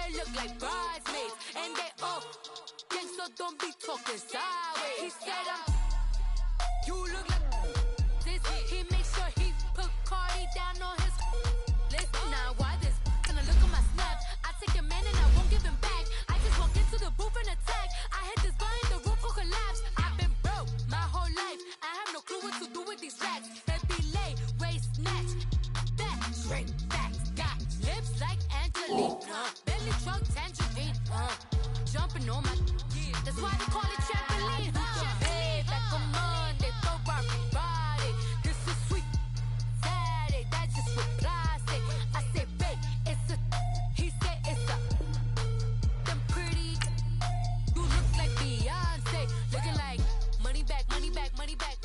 they look like bridesmaids. And they all gang, so don't be talking sideways. He said you look like this. He made sure he put Cardi down on his list. Now why this? Gonna look at my snap. I take a man and I won't give him back. I just walk into the booth and attack. I hit this guy in the roof will collapse. I've been broke my whole life. I have no clue what to do with these racks. Heavy lay, waist snatch, back, straight back. Got lips like Angelina, belly truck tangerine. Jumping on my, that's why they call it trampoline. Hey, back on Monday, throw rock Friday. This is sweet Saturday, that's just with plastic. I say, babe, it's a, he said it's a. Them pretty, you look like Beyonce, looking like money back, money back, money back,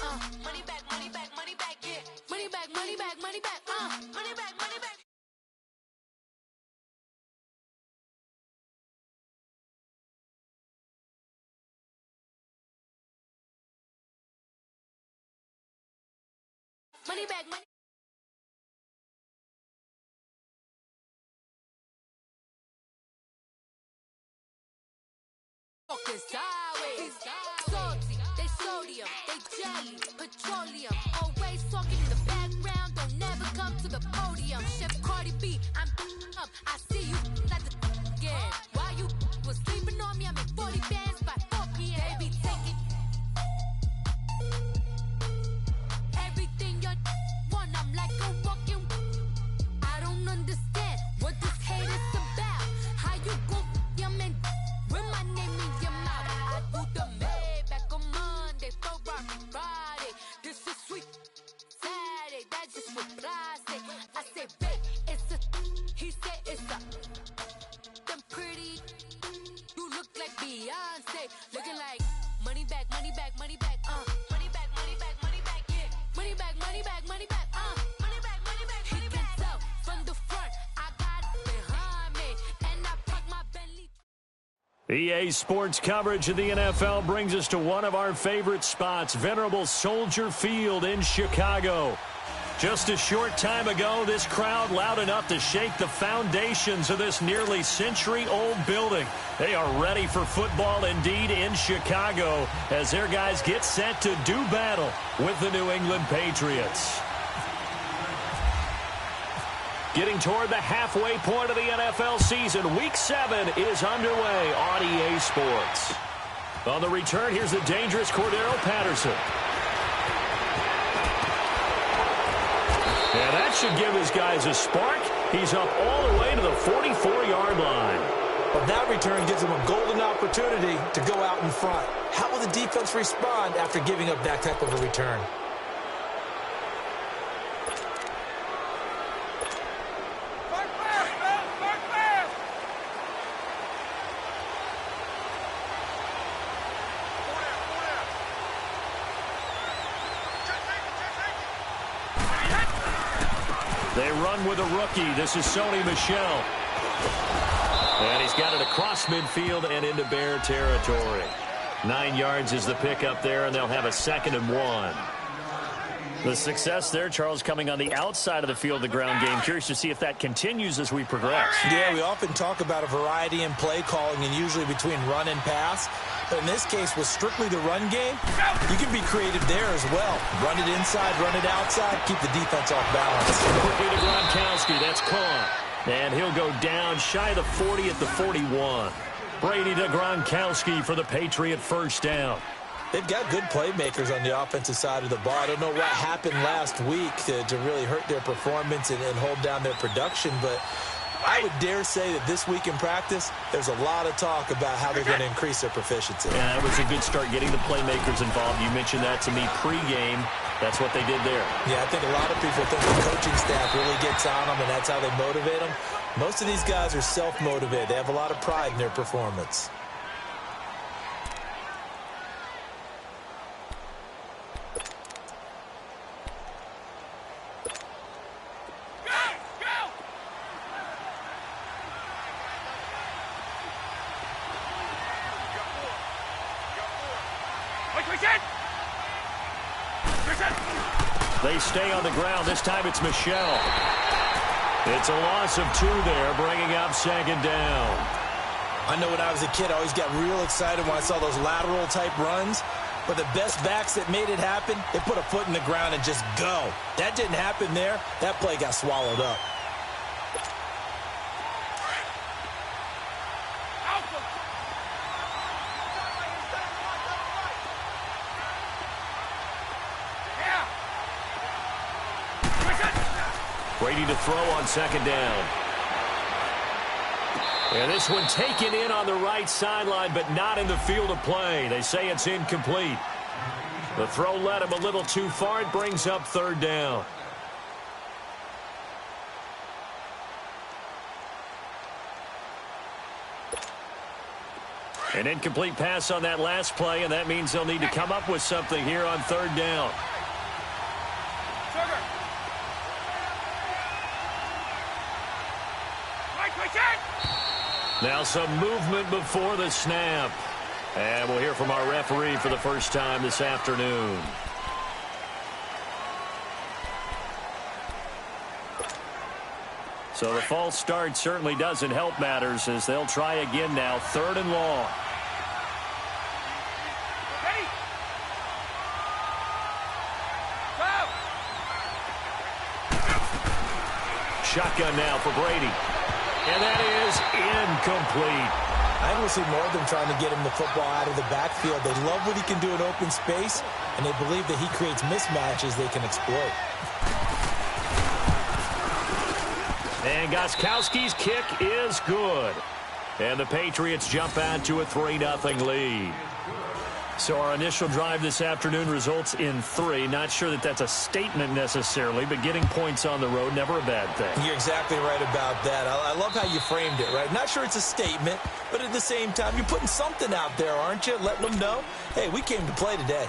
money back, money back, money back, yeah, money back, money back, money back, money back, money back. Money back, money. Fucking sideways. Salty, they sodium, they jelly, petroleum. Always talking in the background, don't never come to the podium. Chef Cardi B, I'm up. I see you like the again. While you was sleeping on me, I make 40 bands by 4 p.m. They be taking everything you want. I'm like a walking. I don't understand what this hate is about. How you go your man with my name in your mouth? I do the Maybach on Monday, throw rock Friday. This is sweet Saturday, that's just with plastic. I say, babe, it's a, he said it's a. Them pretty, you look like Beyonce, looking like money back, money back, money back, money back, money back, money back, yeah, money back, money back, money back, money back, money back. He can tell from the front, I got it behind me, and I park my Bentley. EA Sports coverage of the NFL brings us to one of our favorite spots, venerable Soldier Field in Chicago. Just a short time ago, this crowd loud enough to shake the foundations of this nearly century-old building. They are ready for football indeed in Chicago as their guys get set to do battle with the New England Patriots. Getting toward the halfway point of the NFL season, Week 7 is underway on EA Sports. On the return, here's the dangerous Cordero Patterson. And that should give his guys a spark. He's up all the way to the 44-yard line. Well, that return gives him a golden opportunity to go out in front. How will the defense respond after giving up that type of a return? They run with a rookie. This is Sony Michel. And he's got it across midfield and into Bear territory. 9 yards is the pickup there, and they'll have a 2nd and 1. The success there, Charles, coming on the outside of the field, the ground game. Curious to see if that continues as we progress. Yeah, we often talk about a variety in play calling and usually between run and pass. But in this case, with strictly the run game, you can be creative there as well. Run it inside, run it outside, keep the defense off balance. Quickly to Gronkowski, that's caught. And he'll go down shy of the 40 at the 41. Brady to Gronkowski for the Patriot first down. They've got good playmakers on the offensive side of the ball. I don't know what happened last week to really hurt their performance and hold down their production, but I would dare say that this week in practice, there's a lot of talk about how they're going to increase their proficiency. Yeah, that was a good start getting the playmakers involved. You mentioned that to me pregame. That's what they did there. Yeah, I think a lot of people think the coaching staff really gets on them, and that's how they motivate them. Most of these guys are self-motivated. They have a lot of pride in their performance. They stay on the ground. This time it's Michel. It's a loss of 2 there, bringing up second down. I know when I was a kid, I always got real excited when I saw those lateral-type runs. But the best backs that made it happen, they put a foot in the ground and just go. That didn't happen there. That play got swallowed up. Brady to throw on second down. And this one taken in on the right sideline, but not in the field of play. They say it's incomplete. The throw led him a little too far. It brings up third down. An incomplete pass on that last play, and that means they'll need to come up with something here on third down. Now some movement before the snap. And we'll hear from our referee for the first time this afternoon. So the false start certainly doesn't help matters as they'll try again now. 3rd and long. Shotgun now for Brady. And that is incomplete. I will see more of them trying to get him the football out of the backfield. They love what he can do in open space, and they believe that he creates mismatches they can exploit. And Gostkowski's kick is good. And the Patriots jump out to a 3-0 lead. So our initial drive this afternoon results in 3. Not sure that that's a statement necessarily, but getting points on the road, never a bad thing. You're exactly right about that. I love how you framed it, right? Not sure it's a statement, but at the same time, you're putting something out there, aren't you? Letting them know, hey, we came to play today.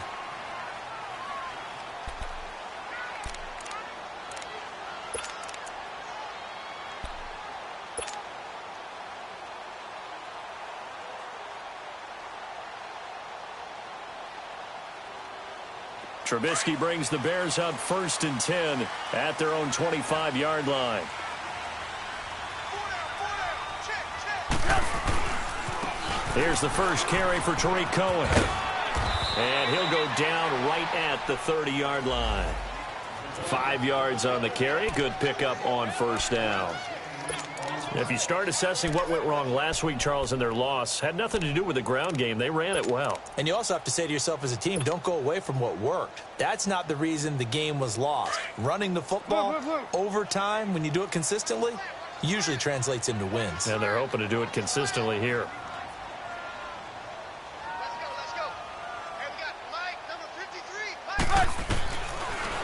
Trubisky brings the Bears up 1st and 10 at their own 25-yard line. Here's the first carry for Tariq Cohen. And he'll go down right at the 30-yard line. 5 yards on the carry. Good pickup on first down. If you start assessing what went wrong last week, Charles, in their loss, had nothing to do with the ground game. They ran it well. And you also have to say to yourself as a team, don't go away from what worked. That's not the reason the game was lost. Running the football over time, when you do it consistently, usually translates into wins. And they're hoping to do it consistently here.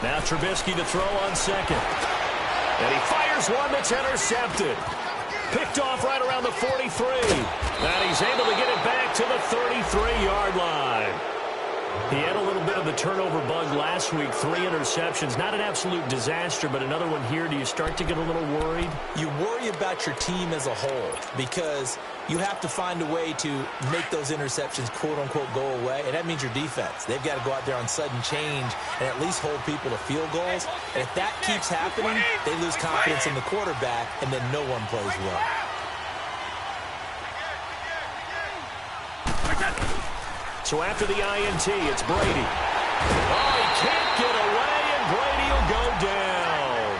Now Trubisky to throw on second. And he fires one that's intercepted. Picked off right around the 43. And he's able to get it back to the 33-yard line. He had a little bit of the turnover bug last week. 3 interceptions. Not an absolute disaster, but another one here. Do you start to get a little worried? You worry about your team as a whole because you have to find a way to make those interceptions, quote-unquote, go away, and that means your defense. They've got to go out there on sudden change and at least hold people to field goals. And if that keeps happening, they lose confidence in the quarterback, and then no one plays well. So after the INT, it's Brady. Oh, he can't get away, and Brady will go down.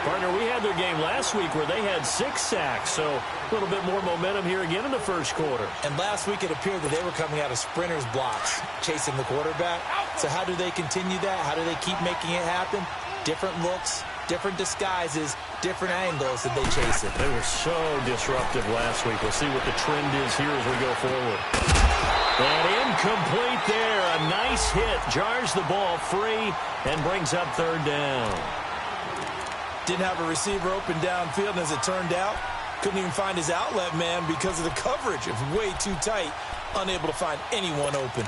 Partner, we had their game last week where they had 6 sacks, so a little bit more momentum here again in the first quarter. And last week it appeared that they were coming out of sprinters blocks, chasing the quarterback. So how do they continue that? How do they keep making it happen? Different looks, different disguises, different angles that they chase it. They were so disruptive last week. We'll see what the trend is here as we go forward. And incomplete there. A nice hit. Jars the ball free and brings up third down. Didn't have a receiver open downfield, and as it turned out, couldn't even find his outlet man because of the coverage. It was way too tight. Unable to find anyone open.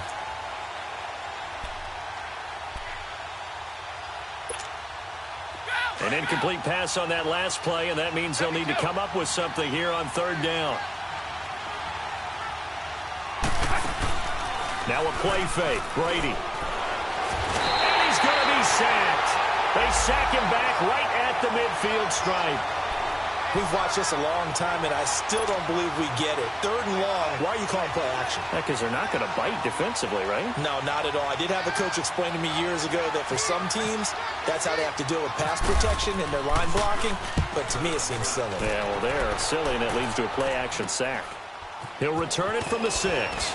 An incomplete pass on that last play, and that means they'll need to come up with something here on third down. Now a play fake. Brady. And he's going to be sacked. They sack him back right at the midfield stripe. We've watched this a long time, and I still don't believe we get it. 3rd and long, why are you calling play action? Because they're not going to bite defensively, right? No, not at all. I did have a coach explain to me years ago that for some teams, that's how they have to deal with pass protection and their line blocking, but to me it seems silly. Yeah, well, they're silly, and it leads to a play action sack. He'll return it from the 6.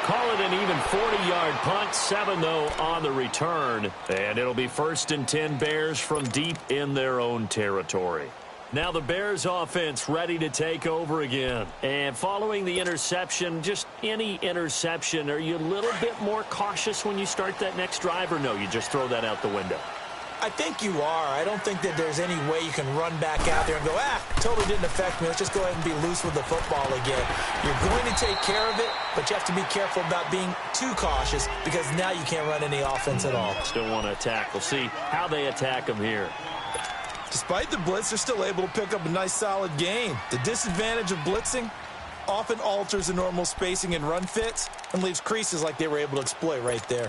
Call it an even 40-yard punt, 7 though on the return. And it'll be 1st and 10 Bears from deep in their own territory. Now the Bears offense ready to take over again. And following the interception, just any interception, are you a little bit more cautious when you start that next drive, or no, you just throw that out the window? I think you are. I don't think that there's any way you can run back out there and go, totally didn't affect me. Let's just go ahead and be loose with the football again. You're going to take care of it, but you have to be careful about being too cautious because now you can't run any offense at all. Still want to attack. We'll see how they attack them here. Despite the blitz, they're still able to pick up a nice, solid gain. The disadvantage of blitzing often alters the normal spacing and run fits and leaves creases like they were able to exploit right there.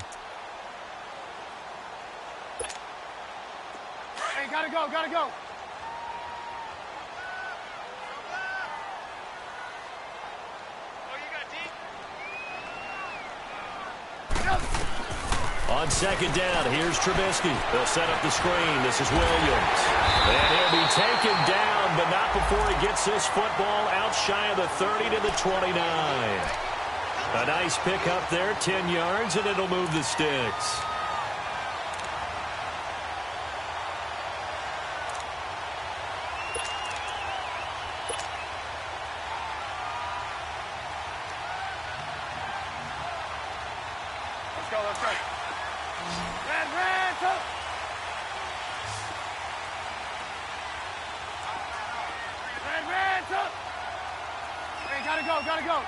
Gotta go, gotta go. On 2nd down, here's Trubisky. They'll set up the screen. This is Williams. And he'll be taken down, but not before he gets this football out shy of the 30 to the 29. A nice pick up there, 10 yards, and it'll move the sticks. Let's go. Red, go. Red, go. Hey, gotta go.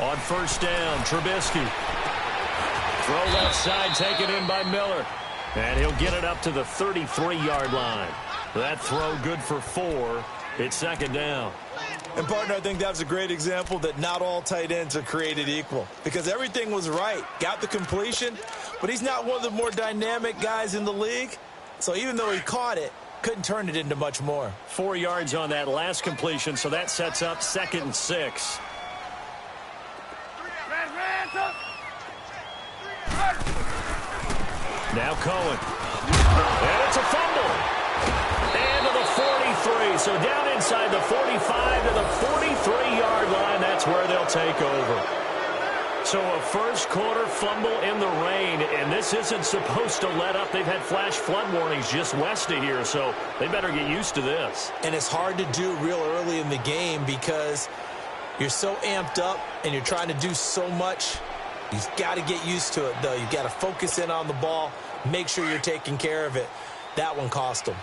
On 1st down, Trubisky. Throw left side, taken in by Miller. And he'll get it up to the 33-yard line. That throw good for 4. It's 2nd down. And, partner, I think that's a great example that not all tight ends are created equal because everything was right. Got the completion, but he's not one of the more dynamic guys in the league. So even though he caught it, couldn't turn it into much more. 4 yards on that last completion, so that sets up 2nd and 6. Now Cohen. And it's a fumble. And to the 43. So down inside the 45 to the 43-yard line. That's where they'll take over. So a first quarter fumble in the rain, and this isn't supposed to let up. They've had flash flood warnings just west of here, so they better get used to this. And it's hard to do real early in the game because you're so amped up and you're trying to do so much. You've got to get used to it, though. You've got to focus in on the ball, make sure you're taking care of it. That one cost them.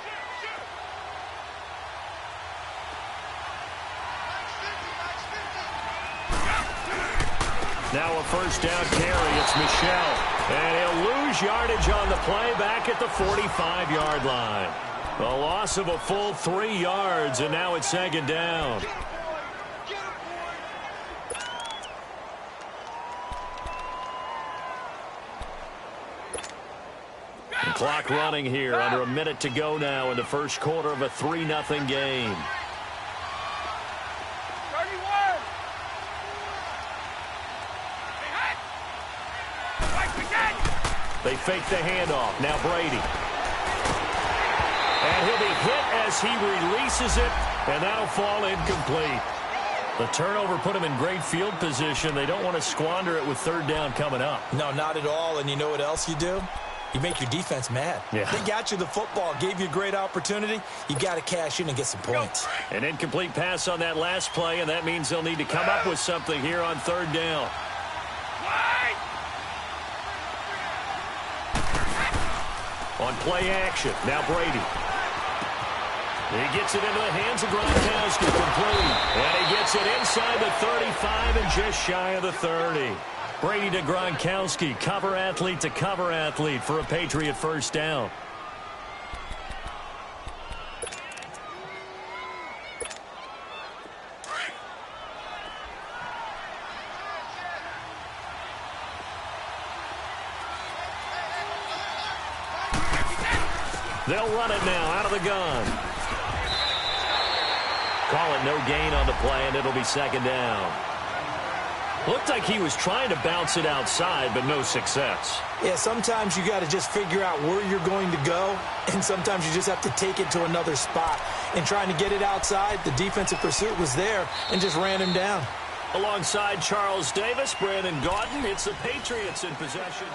Now a first down carry. It's Michel. And he'll lose yardage on the play back at the 45-yard line. A loss of a full 3 yards, and now it's 2nd down. The clock running here. Under a minute to go now in the first quarter of a 3-0 game. They fake the handoff. Now Brady. And he'll be hit as he releases it, and that'll fall incomplete. The turnover put him in great field position. They don't want to squander it with 3rd down coming up. No, not at all. And you know what else you do? You make your defense mad. Yeah. They got you the football, gave you a great opportunity. You got to cash in and get some points. An incomplete pass on that last play, and that means they'll need to come up with something here on 3rd down. On play action, now Brady. He gets it into the hands of Gronkowski, complete. And he gets it inside the 35 and just shy of the 30. Brady to Gronkowski, cover athlete to cover athlete for a Patriot first down. They'll run it now out of the gun. Call it no gain on the play, and it'll be second down. Looked like he was trying to bounce it outside, but no success. Yeah, sometimes you got to just figure out where you're going to go, and sometimes you just have to take it to another spot. And trying to get it outside, the defensive pursuit was there and just ran him down. Alongside Charles Davis, Brandon Gaudin, it's the Patriots in possession.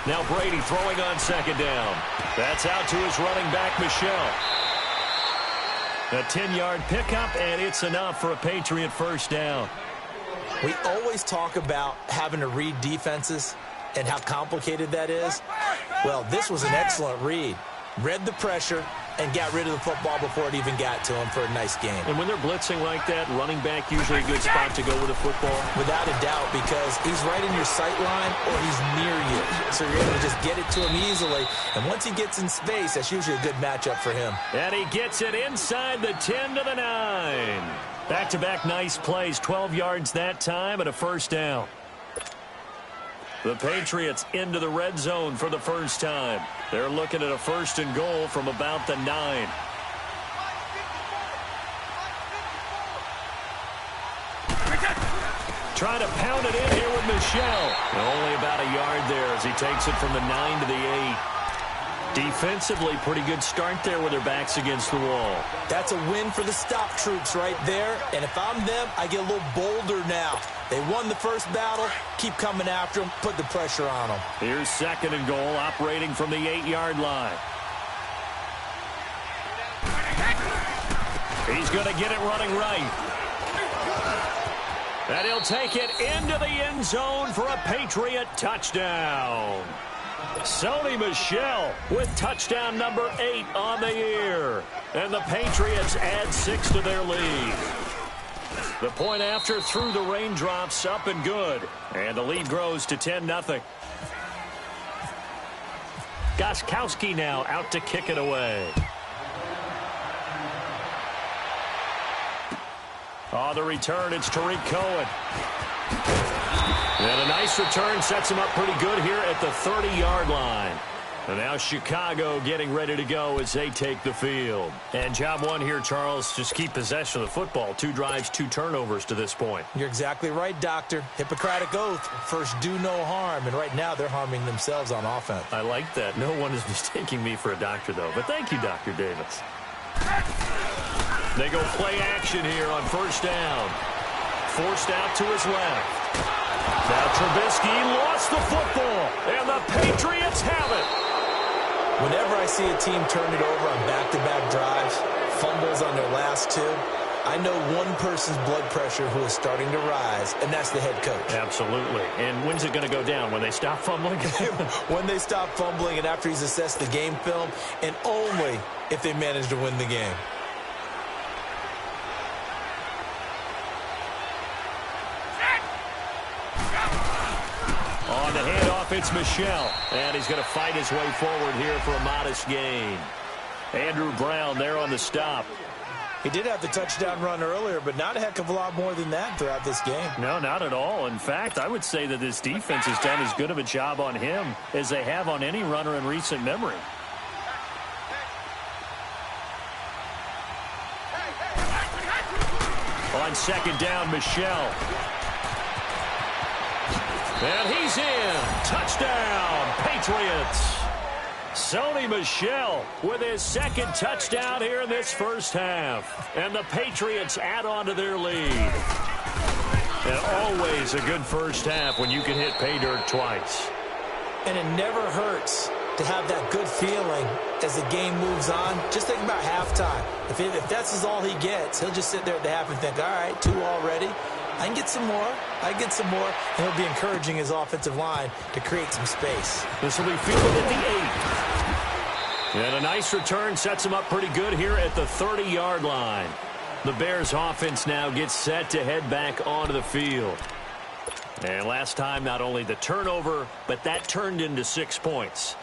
Now Brady throwing on second down. That's out to his running back, Michel. A 10-yard pickup, and it's enough for a Patriot first down. We always talk about having to read defenses and how complicated that is. Well, this was an excellent read. Read the pressure and got rid of the football before it even got to him for a nice game. And when they're blitzing like that, running back usually a good spot to go with the football? Without a doubt, because he's right in your sight line or he's near you. So you're able to just get it to him easily. And once he gets in space, that's usually a good matchup for him. And he gets it inside the 10 to the 9. Back-to-back nice plays, 12 yards that time and a first down. The Patriots into the red zone for the first time. They're looking at a first and goal from about the 9. Trying to pound it in here with Michel. Only about a yard there as he takes it from the 9 to the 8. Defensively, pretty good start there with their backs against the wall. That's a win for the stop troops right there. And if I'm them, I get a little bolder now. They won the first battle. Keep coming after them. Put the pressure on them. Here's second and goal, operating from the 8-yard line. He's going to get it running right. And he'll take it into the end zone for a Patriot touchdown. Sony Michel with touchdown number 8 on the year. And the Patriots add 6 to their lead. The point after through the raindrops, up and good. And the lead grows to 10-0. Gostkowski now out to kick it away. On the return, it's Tariq Cohen. And a nice return sets him up pretty good here at the 30-yard line. And now Chicago getting ready to go as they take the field. And job one here, Charles, just keep possession of the football. 2 drives, 2 turnovers to this point. You're exactly right, Doctor. Hippocratic oath. First, do no harm. And right now, they're harming themselves on offense. I like that. No one is mistaking me for a doctor, though. But thank you, Dr. Davis. They go play action here on first down. Forced out to his left. Now Trubisky lost the football, and the Patriots have it. Whenever I see a team turn it over on back-to-back drives, fumbles on their last 2, I know one person's blood pressure who is starting to rise, and that's the head coach. Absolutely. And when's it going to go down? When they stop fumbling? When they stop fumbling and after he's assessed the game film, and only if they manage to win the game. On the handoff, it's Michel. And he's going to fight his way forward here for a modest gain. Andrew Brown there on the stop. He did have the touchdown run earlier, but not a heck of a lot more than that throughout this game. No, not at all. In fact, I would say that this defense has done as good of a job on him as they have on any runner in recent memory. On second down, Michel. And he's in. Touchdown, Patriots. Sony Michel with his second touchdown here in this first half. And the Patriots add on to their lead. And always a good first half when you can hit pay dirt twice. And it never hurts to have that good feeling as the game moves on. Just think about halftime. If that's all he gets, he'll just sit there at the half and think, all right, 2 already. I can get some more. I can get some more. And he'll be encouraging his offensive line to create some space. This will be fielded at the 8. And a nice return sets him up pretty good here at the 30-yard line. The Bears offense now gets set to head back onto the field. And last time, not only the turnover, but that turned into 6 points.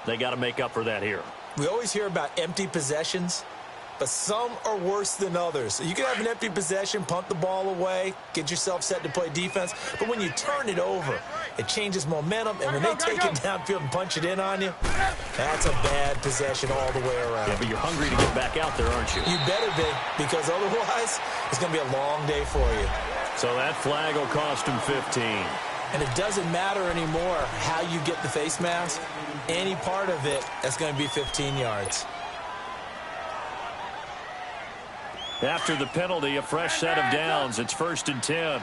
They got to make up for that here. We always hear about empty possessions, but some are worse than others. You can have an empty possession, punt the ball away, get yourself set to play defense, but when you turn it over, it changes momentum, and when they take it downfield and punch it in on you, that's a bad possession all the way around. Yeah, but you're hungry to get back out there, aren't you? You better be, because otherwise, it's going to be a long day for you. So that flag will cost him 15. And it doesn't matter anymore how you get the face mask. Any part of it, that's going to be 15 yards. After the penalty, a fresh set of downs. It's 1st and 10.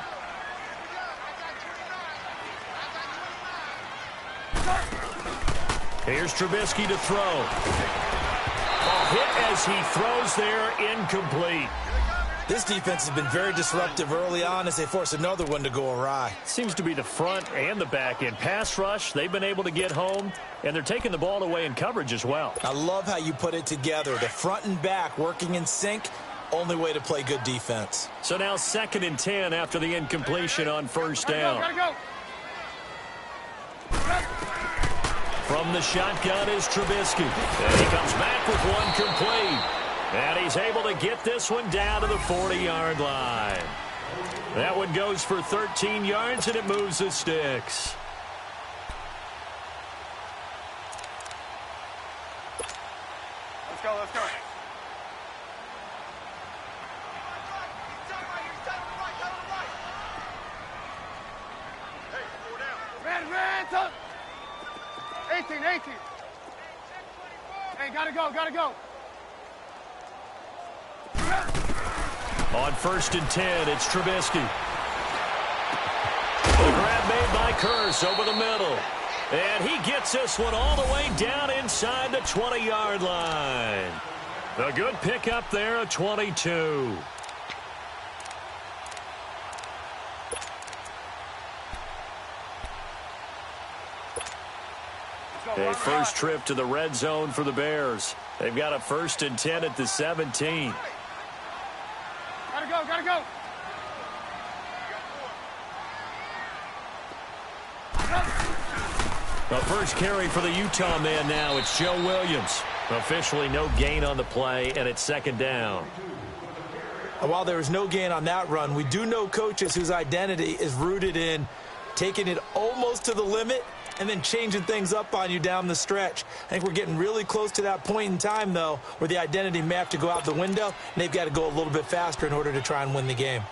Here's Trubisky to throw. A hit as he throws there, incomplete. This defense has been very disruptive early on as they force another one to go awry. Seems to be the front and the back end. Pass rush, they've been able to get home, and they're taking the ball away in coverage as well. I love how you put it together. The front and back working in sync, only way to play good defense. So now 2nd and 10 after the incompletion on 1st down. Gotta go. From the shotgun is Trubisky. And he comes back with one complete. And he's able to get this one down to the 40-yard line. That one goes for 13 yards, and it moves the sticks. Let's go, let's go. Red, tuck. 18. Hey, gotta go. On 1st and 10, it's Trubisky. The grab made by Curse over the middle. And he gets this one all the way down inside the 20-yard line. A good pickup there at 22. A first trip to the red zone for the Bears. They've got a 1st and 10 at the 17. Gotta go. The first carry for the Utah man now. It's Joe Williams. Officially no gain on the play, and it's 2nd down. And while there was no gain on that run, we do know coaches whose identity is rooted in taking it almost to the limit and then changing things up on you down the stretch. I think we're getting really close to that point in time, though, where the identity may have to go out the window, and they've got to go a little bit faster in order to try and win the game.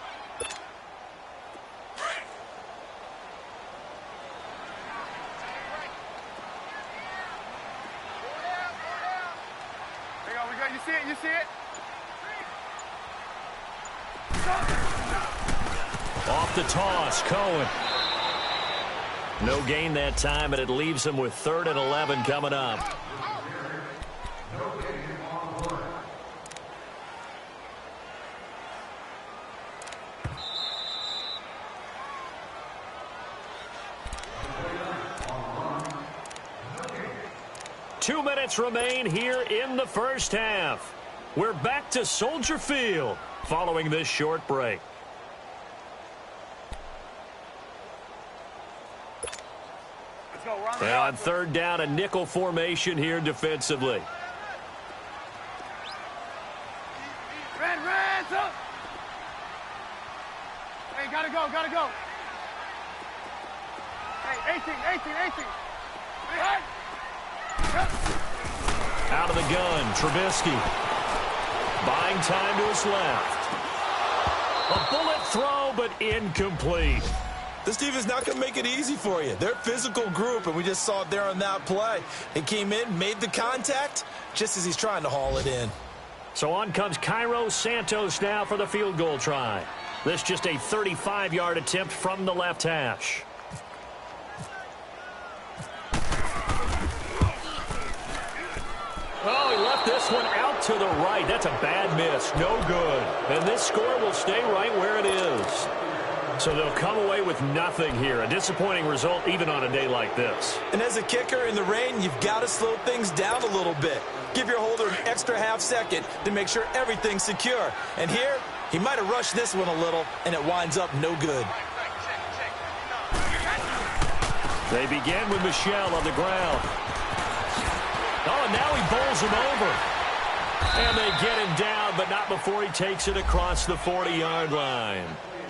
You see it? Off the toss, Cohen. No gain that time, and it leaves them with 3rd and 11 coming up. Two minutes remain here in the first half. We're back to Soldier Field following this short break. And on 3rd down, a nickel formation here defensively. Red, up. Hey, gotta go. Hey, 18. Hey. Out of the gun, Trubisky. Buying time to his left. A bullet throw, but incomplete. This team is not going to make it easy for you. They're a physical group, and we just saw it there on that play. He came in, made the contact, just as he's trying to haul it in. So on comes Cairo Santos now for the field goal try. This just a 35-yard attempt from the left hash. Oh, he left this one out to the right. That's a bad miss. No good. And this score will stay right where it is. So they'll come away with nothing here. A disappointing result even on a day like this. And as a kicker in the rain, you've got to slow things down a little bit. Give your holder an extra half second to make sure everything's secure. And here, he might have rushed this one a little, and it winds up no good. They begin with Michel on the ground. Oh, and now he bowls him over. And they get him down, but not before he takes it across the 40-yard line.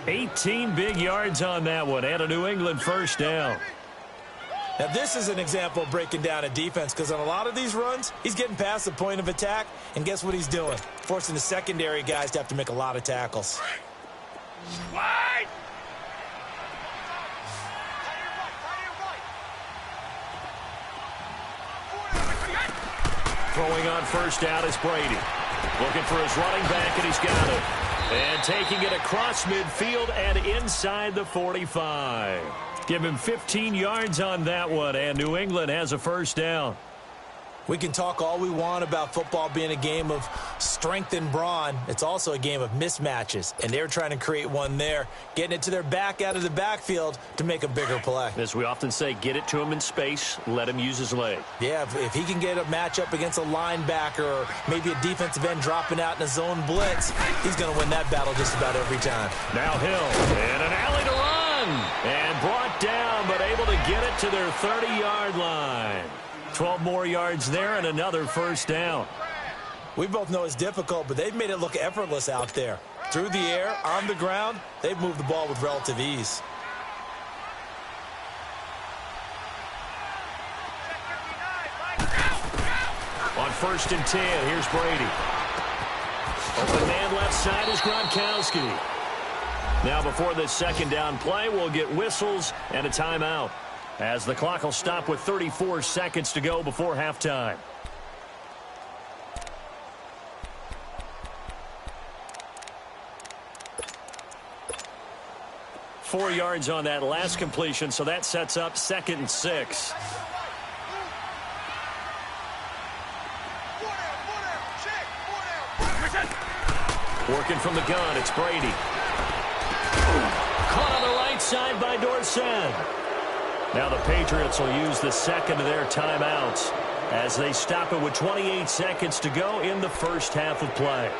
18 big yards on that one, and a New England first down. Now, this is an example of breaking down a defense, because on a lot of these runs, he's getting past the point of attack, and guess what he's doing? Forcing the secondary guys to have to make a lot of tackles. Wide. Throwing on first down is Brady. Looking for his running back, and he's got it. And taking it across midfield and inside the 45. Give him 15 yards on that one, and New England has a first down. We can talk all we want about football being a game of strength and brawn. It's also a game of mismatches, and they're trying to create one there, getting it to their back out of the backfield to make a bigger play. As we often say, get it to him in space, let him use his leg. Yeah, if he can get a matchup against a linebacker or maybe a defensive end dropping out in a zone blitz, he's going to win that battle just about every time. Now Hill, and an alley to run, and brought down, but able to get it to their 30-yard line. 12 more yards there and another first down. We both know it's difficult, but they've made it look effortless out there. Through the air, on the ground, they've moved the ball with relative ease. On 1st and 10, here's Brady. Open man left side is Gronkowski. Now before this second down play, we'll get whistles and a timeout, as the clock will stop with 34 seconds to go before halftime. Four yards on that last completion, so that sets up 2nd and 6. Working from the gun, it's Brady. Caught on the right side by Dorsett. Now the Patriots will use the second of their timeouts as they stop it with 28 seconds to go in the first half of play.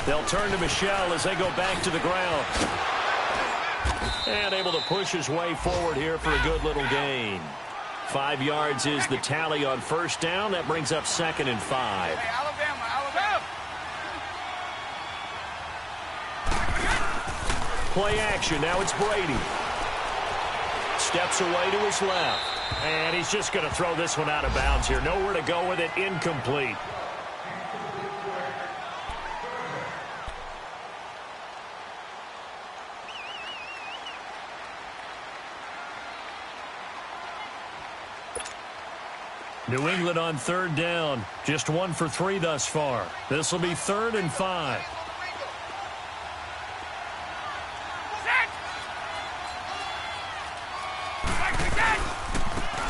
They'll turn to Michel as they go back to the ground. And able to push his way forward here for a good little gain. 5 yards is the tally on first down. That brings up 2nd and 5. Hey, Alabama. Play action. Now it's Brady. Steps away to his left. And he's just going to throw this one out of bounds here. Nowhere to go with it. Incomplete. New England on 3rd down. Just 1 for 3 thus far. This will be 3rd and 5.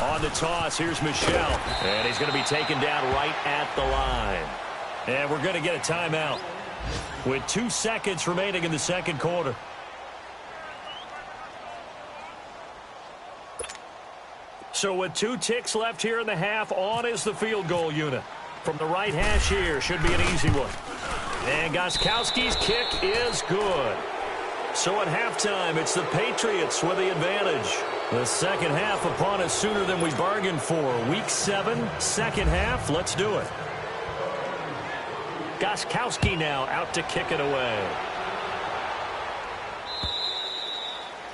On the toss, here's Michel. And he's going to be taken down right at the line. And we're going to get a timeout with 2 seconds remaining in the second quarter. So with 2 ticks left here in the half, on is the field goal unit. From the right hash here, should be an easy one. And Gostkowski's kick is good. So at halftime, it's the Patriots with the advantage. The second half upon us sooner than we bargained for. Week 7, second half, let's do it. Gostkowski now out to kick it away.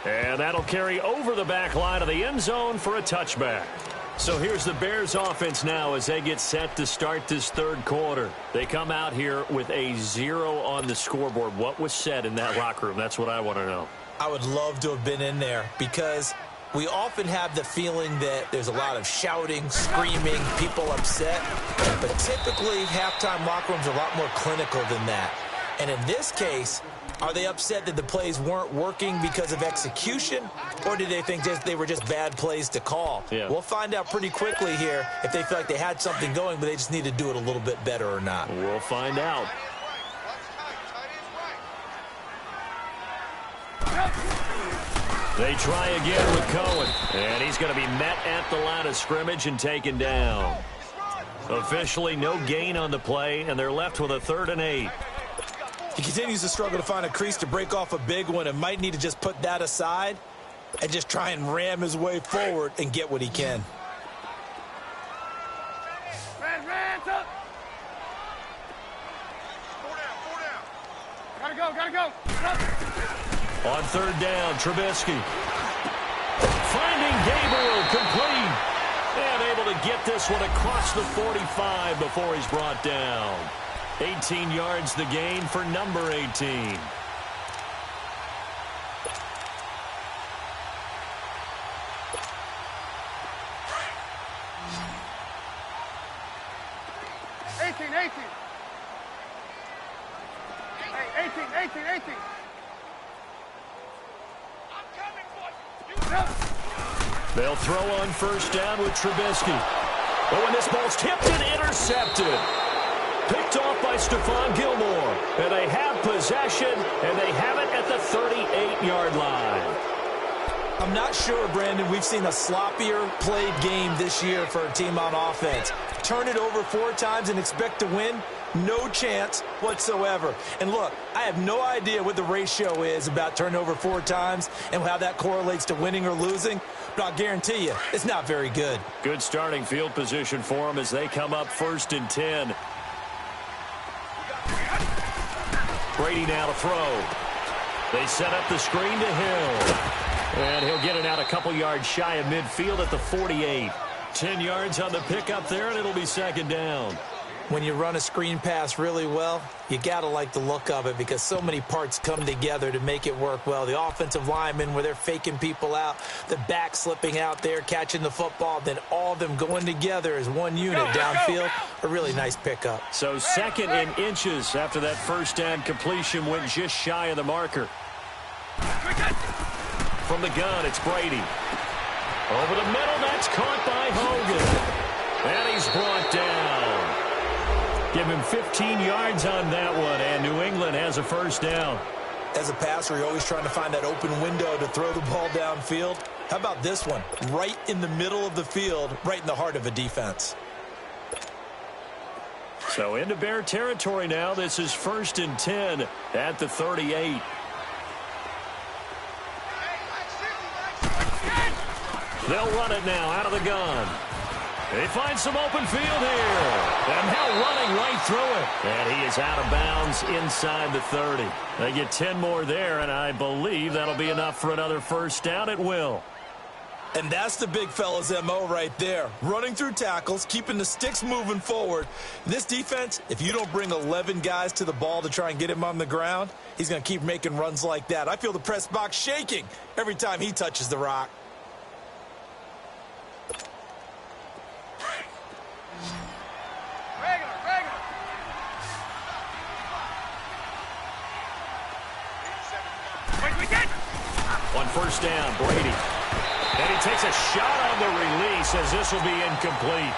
And that'll carry over the back line of the end zone for a touchback. So here's the Bears offense now as they get set to start this third quarter. They come out here with a 0 on the scoreboard. What was said in that locker room? That's what I want to know. I would love to have been in there because we often have the feeling that there's a lot of shouting, screaming, people upset. But typically, halftime locker rooms are a lot more clinical than that. And in this case, are they upset that the plays weren't working because of execution, or did they think they were just bad plays to call? Yeah. We'll find out pretty quickly here if they feel like they had something going, but they just need to do it a little bit better or not. We'll find out. They try again with Cohen, and he's going to be met at the line of scrimmage and taken down. Officially no gain on the play, and they're left with a 3rd and 8. He continues to struggle to find a crease to break off a big one and might need to just put that aside and just try and ram his way forward and get what he can. Gotta go. On 3rd down, Trubisky. Finding Gabriel, complete. And able to get this one across the 45 before he's brought down. 18 yards the gain for number 18. 18. They'll throw on 1st down with Trubisky. Oh, and this ball's tipped and intercepted. Picked off by Stephon Gilmore. And they have possession, and they have it at the 38-yard line. I'm not sure, Brandon, we've seen a sloppier played game this year for a team on offense. Turn it over 4 times and expect to win? No chance whatsoever. And look, I have no idea what the ratio is about turning over 4 times and how that correlates to winning or losing, but I'll guarantee you it's not very good. Good starting field position for them as they come up 1st and 10. Brady now to throw. They set up the screen to Hill. And he'll get it out a couple yards shy of midfield at the 48. 10 yards on the pickup there, and it'll be 2nd down. When you run a screen pass really well, you got to like the look of it because so many parts come together to make it work well. The offensive linemen, where they're faking people out, the back slipping out there, catching the football, then all of them going together as one unit downfield. A really nice pickup. So 2nd and inches after that 1st down completion went just shy of the marker. From the gun, it's Brady. Over the middle, that's caught by Hogan. And he's brought down. Give him 15 yards on that one, and New England has a 1st down. As a passer, you're always trying to find that open window to throw the ball downfield. How about this one? Right in the middle of the field, right in the heart of a defense. So into Bear territory now. This is 1st and 10 at the 38. They'll run it now out of the gun. They find some open field here. And now running right through it. And he is out of bounds inside the 30. They get 10 more there, and I believe that'll be enough for another 1st down. It will. And that's the big fella's MO right there. Running through tackles, keeping the sticks moving forward. This defense, if you don't bring 11 guys to the ball to try and get him on the ground, he's going to keep making runs like that. I feel the press box shaking every time he touches the rock. On 1st down, Brady. And he takes a shot on the release as this will be incomplete.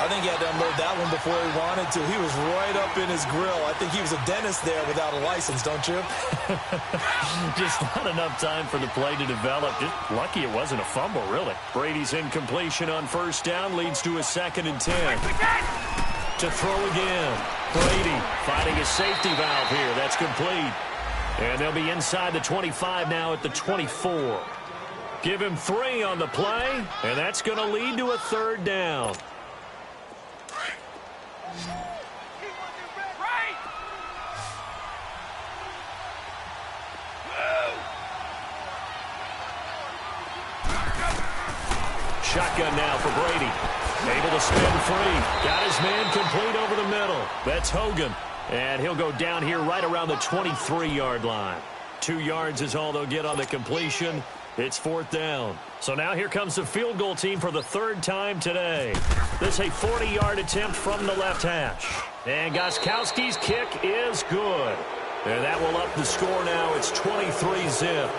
I think he had to unload that one before he wanted to. He was right up in his grill. I think he was a dentist there without a license, don't you? Just not enough time for the play to develop. Just lucky it wasn't a fumble, really. Brady's incompletion on 1st down leads to a 2nd and 10. To throw again. Brady finding a safety valve here. That's complete. And they'll be inside the 25 now at the 24. Give him 3 on the play, and that's going to lead to a 3rd down. Shotgun now for Brady. Able to spin free. Got his man complete over the middle. That's Hogan. And he'll go down here right around the 23-yard line. 2 yards is all they'll get on the completion. It's 4th down. So now here comes the field goal team for the 3rd time today. This is a 40-yard attempt from the left hash. And Gostkowski's kick is good. And that will up the score now. It's 23-zip.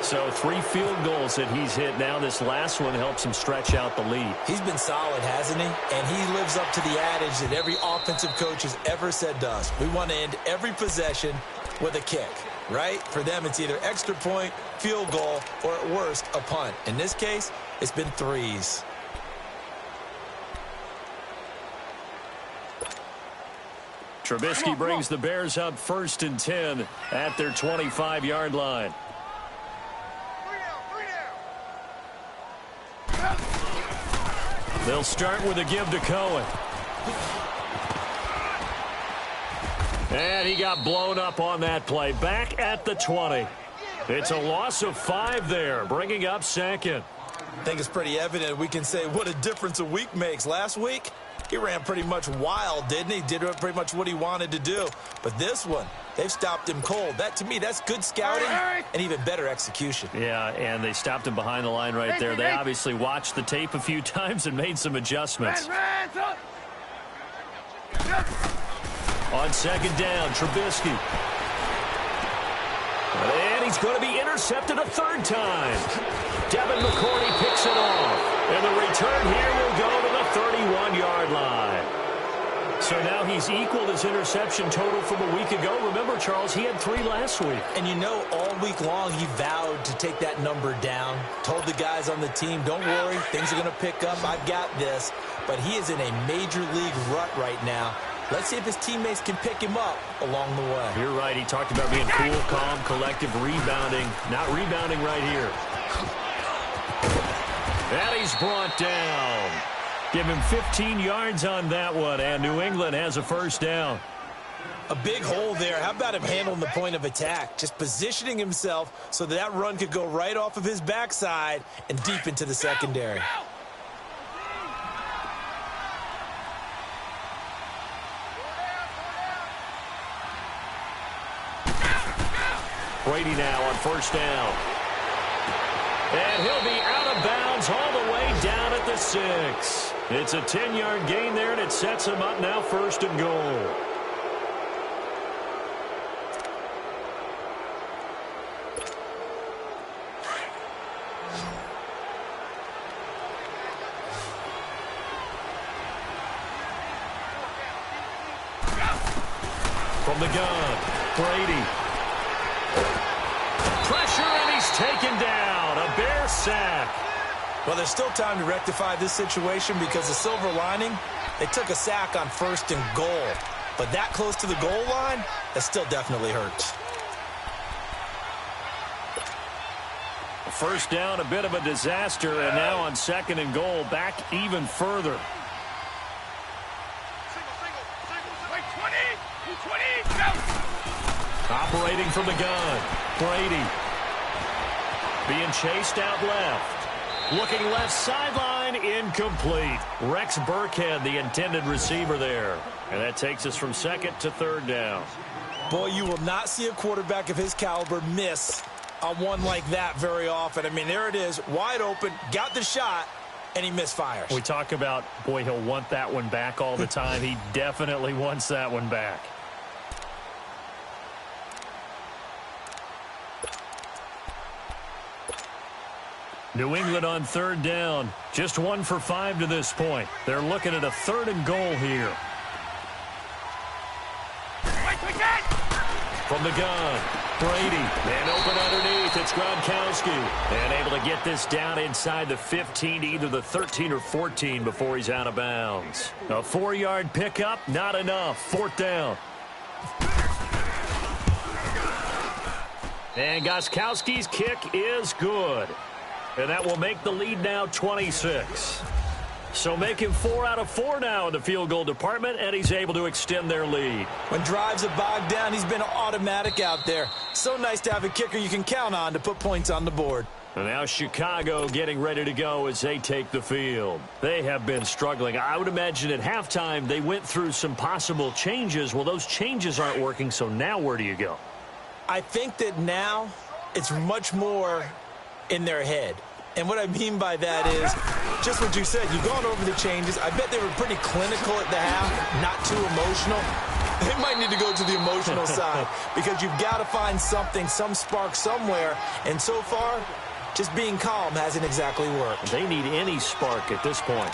So 3 field goals that he's hit now. This last one helps him stretch out the lead. He's been solid, hasn't he? And he lives up to the adage that every offensive coach has ever said to us. We want to end every possession with a kick. right? For them, it's either extra point, field goal, or at worst, a punt. In this case, it's been threes. Trubisky brings the Bears up 1st and 10 at their 25-yard line. They'll start with a give to Cohen. And he got blown up on that play. Back at the 20. It's a loss of 5 there, bringing up 2nd. I think it's pretty evident. We can say what a difference a week makes. Last week, he ran pretty much wild, didn't he? Did pretty much what he wanted to do. But this one, they've stopped him cold. That, to me, that's good scouting and even better execution. Yeah, and they stopped him behind the line right there. They obviously watched the tape a few times and made some adjustments. On 2nd down, Trubisky. And he's going to be intercepted a 3rd time. Devin McCourty picks it off. And the return here will go to the 31-yard line. So now he's equaled his interception total from a week ago. Remember, Charles, he had 3 last week. And you know, all week long he vowed to take that number down. Told the guys on the team, don't worry, things are going to pick up. I've got this. But he is in a major league rut right now. Let's see if his teammates can pick him up along the way. You're right. He talked about being cool, calm, collective, rebounding. Not rebounding right here. And he's brought down. Give him 15 yards on that one, and New England has a 1st down. A big hole there. How about him handling the point of attack? Just positioning himself so that run could go right off of his backside and deep into the secondary. Brady now on 1st down. And he'll be out of bounds all the way down at the 6. It's a 10-yard gain there, and it sets him up now 1st and goal. From the gun, Brady. Pressure, and he's taken down. A Bear sack. Well, there's still time to rectify this situation because the silver lining, they took a sack on 1st and goal. But that close to the goal line, that still definitely hurts. 1st down, a bit of a disaster, and now on 2nd and goal, back even further. Operating from the gun, Brady. Being chased out left. Looking left sideline, incomplete. Rex Burkhead, the intended receiver there. And that takes us from 2nd to 3rd down. Boy, you will not see a quarterback of his caliber miss on one like that very often. I mean, there it is, wide open, got the shot, and he misfires. We talk about, boy, he'll want that one back all the time. He definitely wants that one back. New England on 3rd down. Just 1 for 5 to this point. They're looking at a 3rd and goal here. From the gun, Brady. And open underneath, it's Gronkowski. And able to get this down inside the 15 to either the 13 or 14 before he's out of bounds. A 4-yard pickup, not enough. 4th down. And Gostkowski's kick is good. And that will make the lead now 26. So making 4 out of 4 now in the field goal department, and he's able to extend their lead. When drives are bogged down, he's been automatic out there. So nice to have a kicker you can count on to put points on the board. And now Chicago getting ready to go as they take the field. They have been struggling. I would imagine at halftime they went through some possible changes. Well, those changes aren't working, so now where do you go? I think that now it's much more in their head. And what I mean by that is just what you said. You've gone over the changes. I bet they were pretty clinical at the half, not too emotional. They might need to go to the emotional side because you've got to find something, some spark somewhere. And so far, just being calm hasn't exactly worked. They need any spark at this point.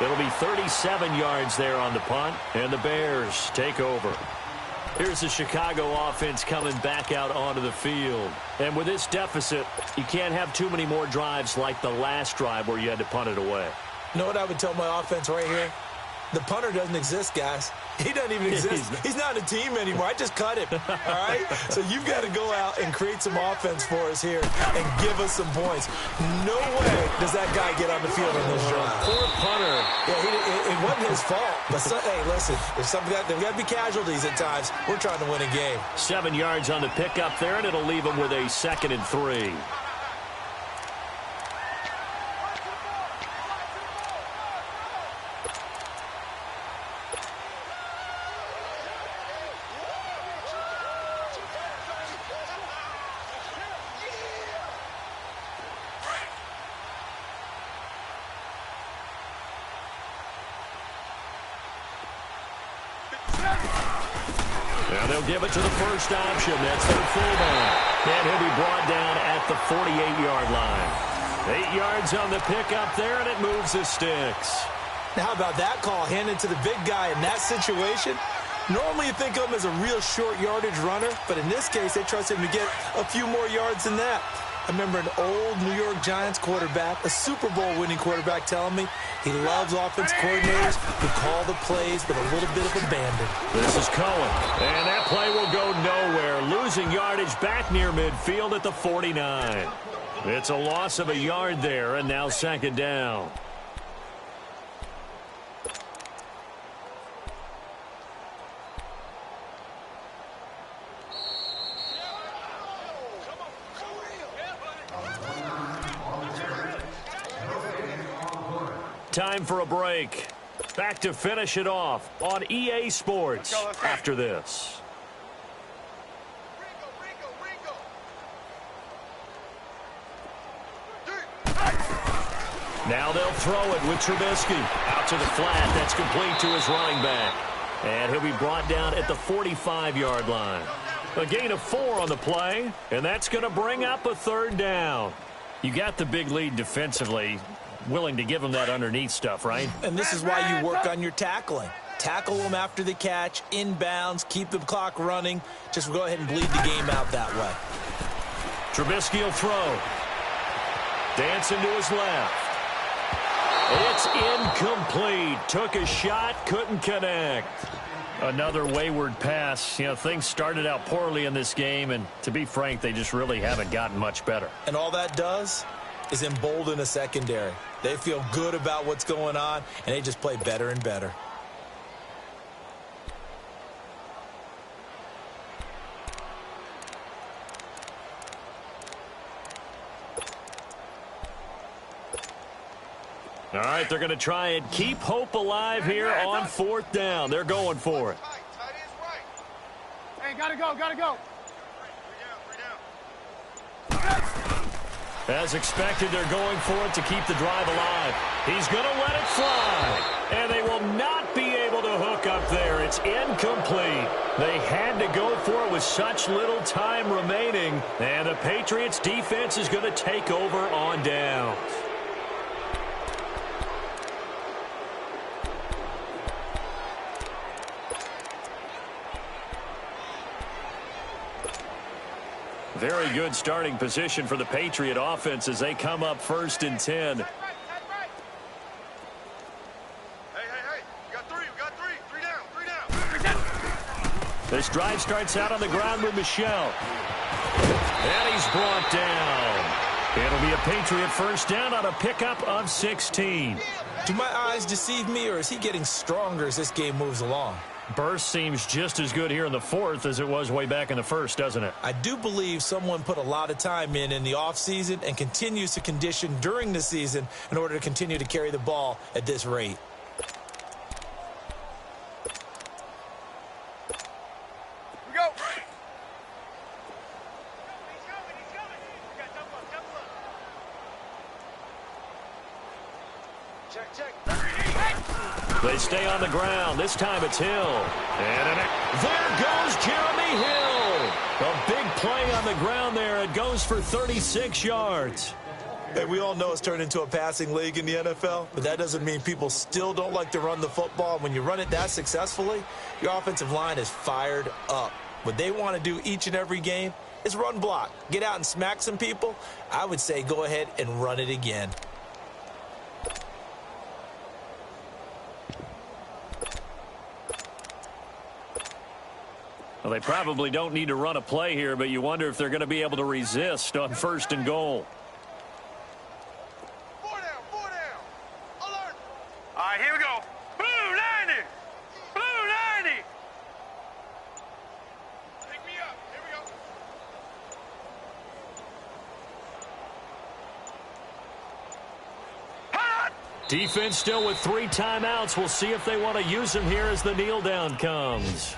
It'll be 37 yards there on the punt, and the Bears take over. Here's the Chicago offense coming back out onto the field. And with this deficit, you can't have too many more drives like the last drive where you had to punt it away. You know what I would tell my offense right here? The punter doesn't exist, guys. He doesn't even exist. He's not a team anymore. I just cut him, all right? So you've got to go out and create some offense for us here and give us some points. No way does that guy get on the field in this drive. Poor punter. Yeah, it wasn't his fault. But, hey, listen, there's got to be casualties at times. We're trying to win a game. 7 yards on the pickup there, and it'll leave him with a 2nd and 3. Now they'll give it to the first option. That's their fullback. And he'll be brought down at the 48-yard line. 8 yards on the pickup there, and it moves the sticks. Now, how about that call handed to the big guy in that situation? Normally you think of him as a real short yardage runner, but in this case they trust him to get a few more yards than that. I remember an old New York Giants quarterback, a Super Bowl winning quarterback, telling me he loves offense coordinators who call the plays with a little bit of abandon. This is Cohen, and that play will go nowhere. Losing yardage back near midfield at the 49. It's a loss of a yard there, and now 2nd down. Time for a break. Back to finish it off on EA Sports after this. Now they'll throw it with Trubisky. Out to the flat. That's complete to his running back. And he'll be brought down at the 45-yard line. A gain of 4 on the play, and that's going to bring up a 3rd down. You got the big lead defensively. Willing to give him that underneath stuff, right? And this is why you work on your tackling. Tackle them after the catch, inbounds, keep the clock running. Just go ahead and bleed the game out that way. Trubisky will throw. Dancing to his left. It's incomplete. Took a shot, couldn't connect. Another wayward pass. You know, things started out poorly in this game, and to be frank, they just really haven't gotten much better. And all that does is embolden a secondary. They feel good about what's going on, and they just play better and better. All right, they're going to try and keep hope alive here on 4th down. They're going for it. Hey, gotta go, gotta go. As expected, they're going for it to keep the drive alive. He's going to let it fly. And they will not be able to hook up there. It's incomplete. They had to go for it with such little time remaining. And the Patriots defense is going to take over on downs. Very good starting position for the Patriot offense as they come up 1st and 10. Hey, we got 3, we got 3 down. This drive starts out on the ground with Michel. And he's brought down. It'll be a Patriot 1st down on a pickup of 16. Do my eyes deceive me, or is he getting stronger as this game moves along? Burst seems just as good here in the 4th as it was way back in the 1st, doesn't it? I do believe someone put a lot of time in the offseason and continues to condition during the season in order to continue to carry the ball at this rate. We go. Check. They stay on the ground. This time it's Hill. And there goes Jeremy Hill. A big play on the ground there. It goes for 36 yards. Hey, we all know it's turned into a passing league in the NFL, but that doesn't mean people still don't like to run the football. When you run it that successfully, your offensive line is fired up. What they want to do each and every game is run block. Get out and smack some people. I would say go ahead and run it again. Well, they probably don't need to run a play here, but you wonder if they're going to be able to resist on 1st and goal. Four down. Alert. All right, here we go. Blue 90. Blue 90. Pick me up. Here we go. Hot. Defense still with 3 timeouts. We'll see if they want to use them here as the kneel down comes.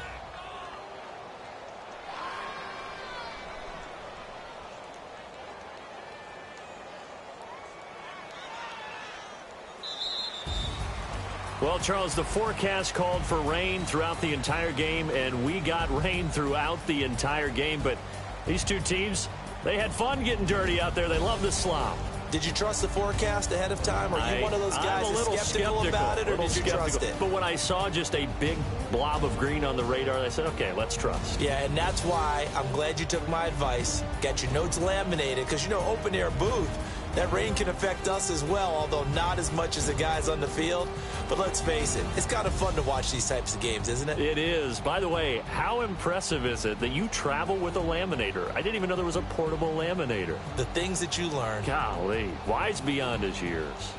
Well, Charles, the forecast called for rain throughout the entire game, and we got rain throughout the entire game. But these two teams, they had fun getting dirty out there. They love the slop. Did you trust the forecast ahead of time? Are you one of those guys that's skeptical about it, or did you trust it? But when I saw just a big blob of green on the radar, I said, okay, let's trust. Yeah, and that's why I'm glad you took my advice. Got your notes laminated, because, you know, open-air booth, that rain can affect us as well, although not as much as the guys on the field. But let's face it, it's kind of fun to watch these types of games, isn't it? It is. By the way, how impressive is it that you travel with a laminator? I didn't even know there was a portable laminator. The things that you learn. Golly, wise beyond his years.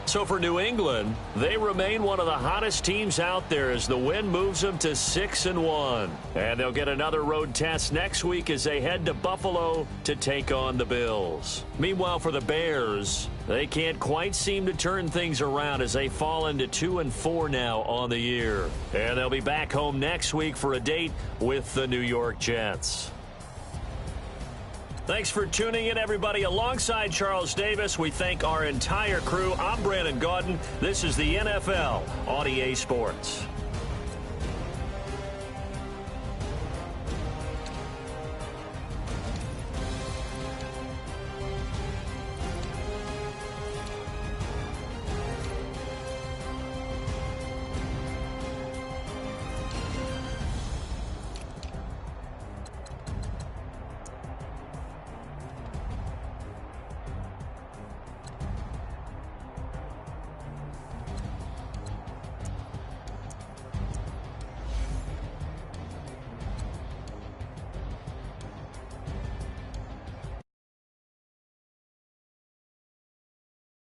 So for New England, they remain one of the hottest teams out there as the win moves them to 6-1. And they'll get another road test next week as they head to Buffalo to take on the Bills. Meanwhile, for the Bears, they can't quite seem to turn things around as they fall into 2-4 now on the year. And they'll be back home next week for a date with the New York Jets. Thanks for tuning in, everybody. Alongside Charles Davis, we thank our entire crew. I'm Brandon Gaudin. This is the NFL on EA Sports.